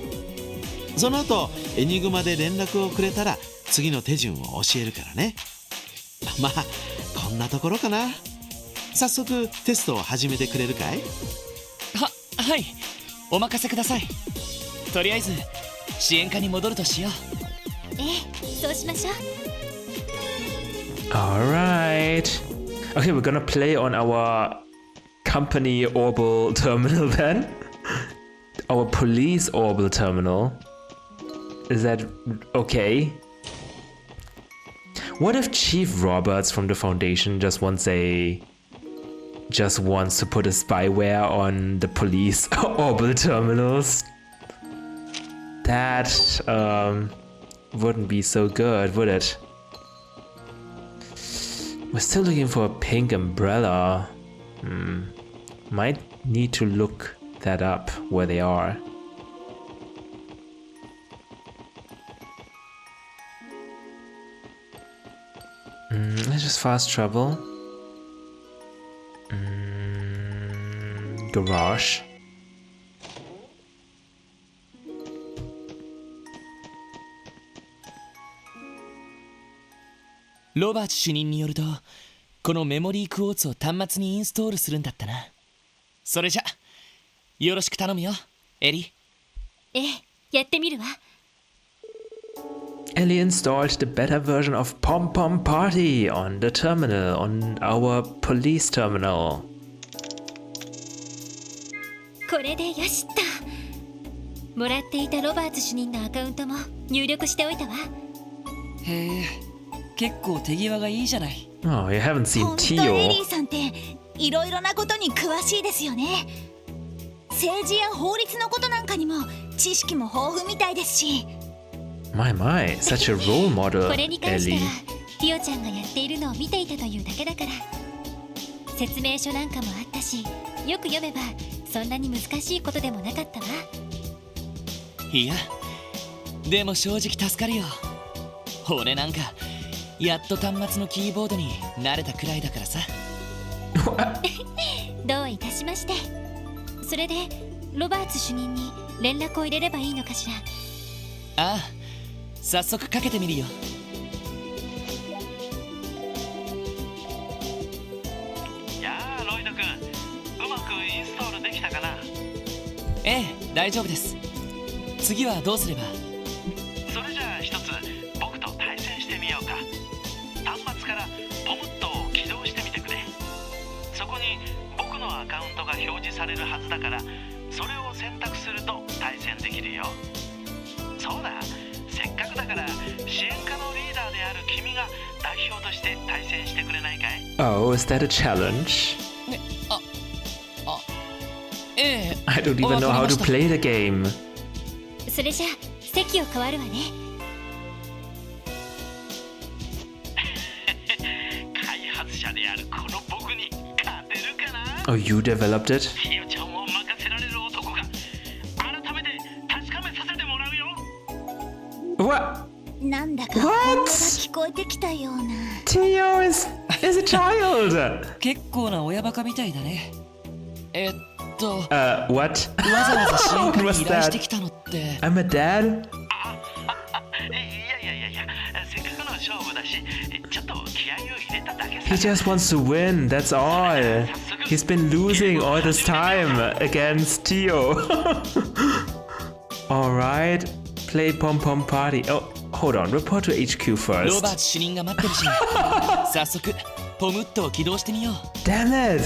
その後エニグマで連絡をくれたら次の手順を教えるからね。まあこんなところかな。早速テストを始めてくれるかい？はい、お任せください。とりあえず支援下に戻るとしよう。そうしましょう。 Alright. Okay, we're gonna play on our company orbital terminal then. Our police orbital terminal. Is that okay? What if Chief Roberts from the Foundation just wants to put a spyware on the police orbital terminals? That wouldn't be so good, would it? We're still looking for a pink umbrella. Might need to look that up where they are. Let's just fast travel. Garage. ロバーツ主任によると、このメモリークォーツを端末にインストールするんだったな。それじゃよろしく頼むよ、エリ。やってみるわ。Ellie installed the beta version of Pom Pom Party on the terminal, on our police terminal. これでよしっと。もらっていたロバーツ主任のアカウントも入力しておいたわ。へえ、結構手際がいいじゃない。Oh, you haven't seen 本当エリ Tio. ーさんっていろいろなことに詳しいですよね。政治や法律のことなんかにも知識も豊富みたいですし。My, such a role model, これに関しては Ellie. ピオちゃんがやっているのを見ていたというだけだから。説明書なんかもあったし、よく読めばそんなに難しいことでもなかったわ。いや、でも正直助かるよ。俺なんかやっと端末のキーボードに慣れたくらいだからさ。どういたしまして。それでロバーツ主任に連絡を入れればいいのかしら。ああ、早速かけてみるよ。やあロイド君、うまくインストールできたかな？ええ、大丈夫です。次はどうすれば？それじゃあ一つ僕と対戦してみようか。端末からポムットを起動してみてくれ。そこに僕のアカウントが表示されるはずだから、それを選択すると対戦できるよ。そうだ、せっかくだから支援課のリーダーである君が代表として対戦してくれないかい？ Oh, is that a challenge? ね、ええ。I don't even know how to play the game. それじゃあ席を変わるわね。開発者であるこの僕に勝てるかな？ Oh, you developed it? ひよちゃんを任せられる男が改めて確かめさせてもらうよ。What? なんだか本音が聞こえてきたような。 Tio is a child. 結構な親バカみたいだね。What? わざわざ支援会に What's 依頼 that? してきたのって。 I'm a dad? せっかくの勝負だし、ちょっと気合を入れただけ He just wants to win, that's all. He's been losing all this time against Tio. Alright, play Pom Pom Party. Oh, hold on, report to HQ ロ first. バーツ主任が待ってるし、早速ポムットを起動してみよう。 Damn it!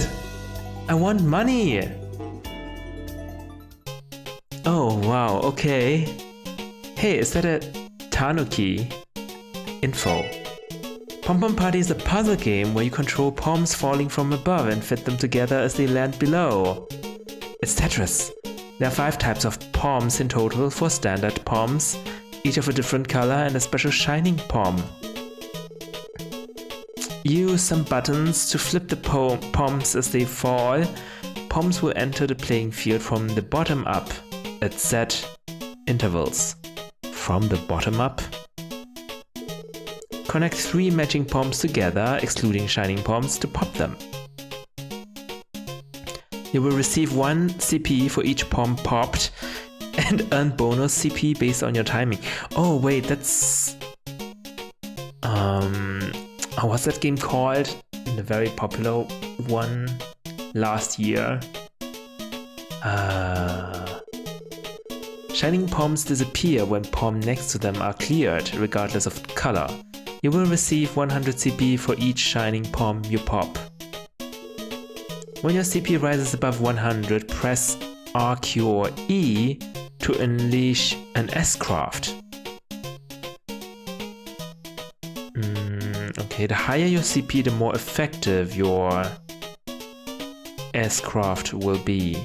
I want money! Oh, wow, okay. Hey, is that a Tanuki? Info. Pom Pom Party is a puzzle game where you control poms falling from above and fit them together as they land below. It's Tetris. There are 5 types of poms in total, 4 standard poms, each of a different color and a special shining pom. Use some buttons to flip the poms as they fall. Poms will enter the playing field from the bottom up at set intervals. From the bottom up? Connect 3 matching poms together, excluding shining poms, to pop them. You will receive 1 CP for each pom popped and earn bonus CP based on your timing. Oh wait, that's... what's that game called? The very popular one last year. Shining poms disappear when poms next to them are cleared, regardless of color. You will receive 100 CP for each shining pom you pop. When your CP rises above 100, press RQ or E to unleash an S-craft. Okay, the higher your CP, the more effective your S-craft will be.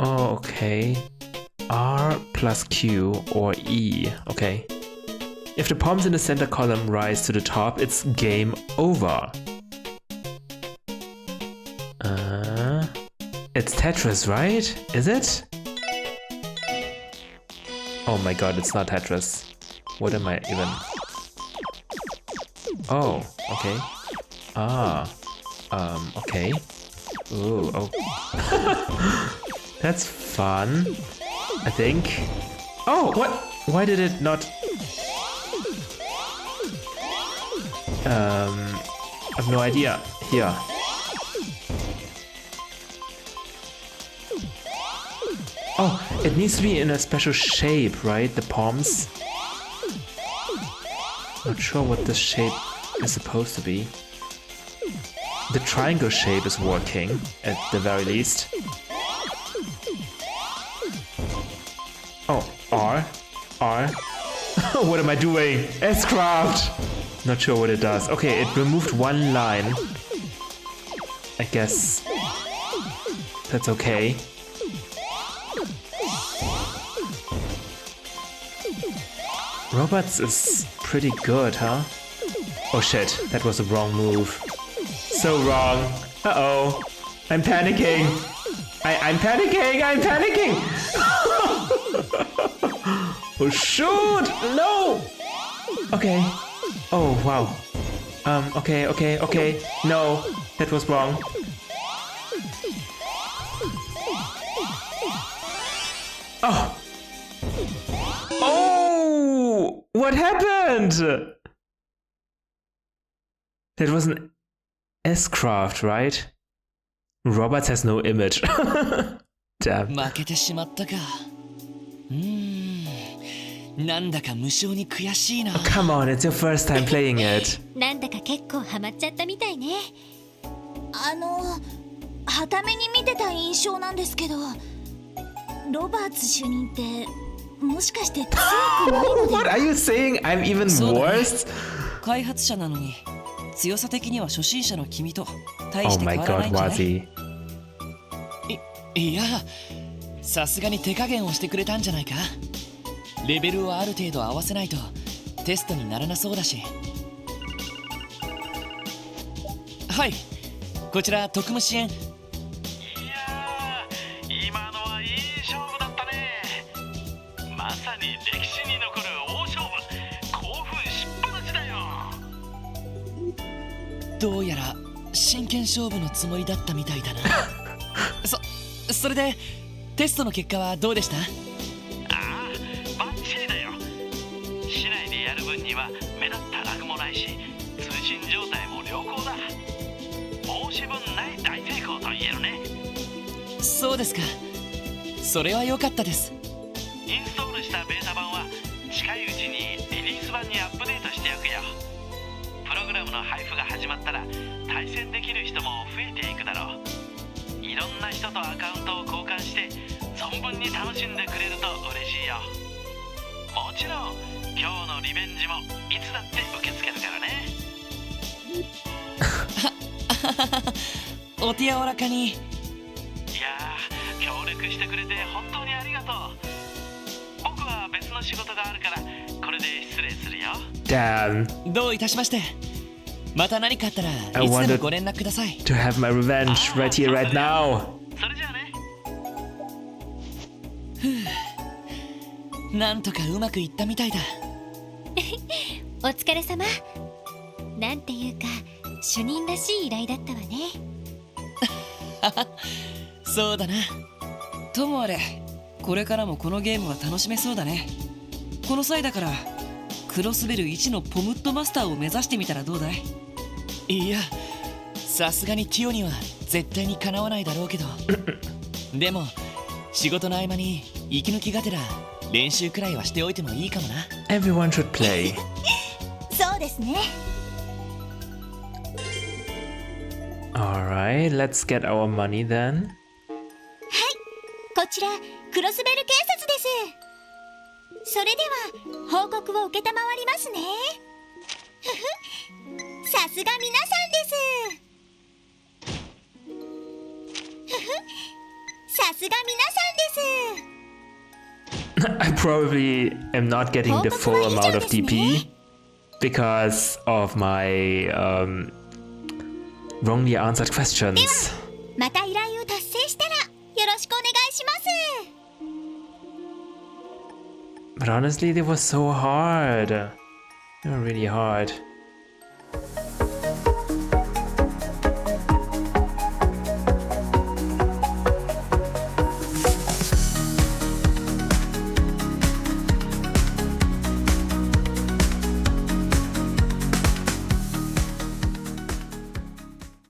Oh, okay. R plus Q or E. Okay. If the poms in the center column rise to the top, it's game over. It's Tetris, right? Is it? Oh my god, it's not Tetris. What am I even... Oh, okay. Okay. Ooh, oh. That's fun, I think. Oh, what? Why did it not... I have no idea. Here. Oh, it needs to be in a special shape, right? The poms. Not sure what this shape is supposed to be. The triangle shape is working, at the very least. Oh, R. R. What am I doing? S-craft! Not sure what it does. Okay, it removed 1 line. I guess that's okay. Robots is pretty good, huh? Oh shit, that was the wrong move. So wrong. Uh-oh. I'm panicking. I'm panicking! I'm panicking! Oh shoot! No! Okay. Oh wow. Okay. No, that was wrong. Oh! Oh! What happened? That was an S-craft, right? Robots has no image. Damn. 負けてしまったか。なんだか無性に悔しいな。Come on, it's your first time playing it. なんだか結構ハマっちゃったみたいね。はために見てた印象なんですけど、ロバーツ主任ってもしかして強くないので。What are you saying? I'm even そうだね。 worse? 開発者なのに強さ的には初心者の君と大 Oh して変 my わらない god, んじゃない？ Wazi. いや、さすがに手加減をしてくれたんじゃないか。レベルをある程度合わせないとテストにならなそうだし。はい、こちら特務支援。いやー、今のはいい勝負だったね。まさに歴史史に残る大勝負、興奮しっぱなしだよ。どうやら真剣勝負のつもりだったみたいだな。それでテストの結果はどうでした？ああ、バッチリだよ。市内でやる分には目立ったラグもないし、通信状態も良好だ。申し分ない大成功と言えるね。そうですか。それは良かったです。インストールしたベータ版は近いうちにリリース版にアップデートしておくよ。プログラムの配布が始まったら対戦できる人も増えていくだろう。いろんな人とアカウントを交換して存分に楽しんでくれると嬉しいよ。もちろん今日のリベンジもいつだって受け付けるからね。お手柔らかに。いやー、協力してくれて本当にありがとう。僕は別の仕事があるからこれで失礼するよ。Damn. どういたしまして。また何かあったら I いつで wanted もご連絡ください。 to have my revenge right here, right now. それじゃあね。なんとかうまくいったみたいだ。お疲れ様。なんていうか主任らしい依頼だったわね。そうだな。ともあれ、これからもこのゲームは楽しめそうだね。この際だからクロスベル1のポムットマスターを目指してみたらどうだい？いや、さすがにティオには絶対にかなわないだろうけどでも仕事の合間に息抜きがてら練習くらいはしておいてもいいかもな。 Everyone should play. そうですね。 Alright, let's get our money then. こちらクロスベル警察です。それでは報告を承りますね。ふふ、さすが皆さんです。ふふ、さすが皆さんです。 I probably am not getting the full amount of DP because of my wrongly answered questions. また依頼を達成したらよろしくお願いします。 But honestly, they were so hard. They were really hard.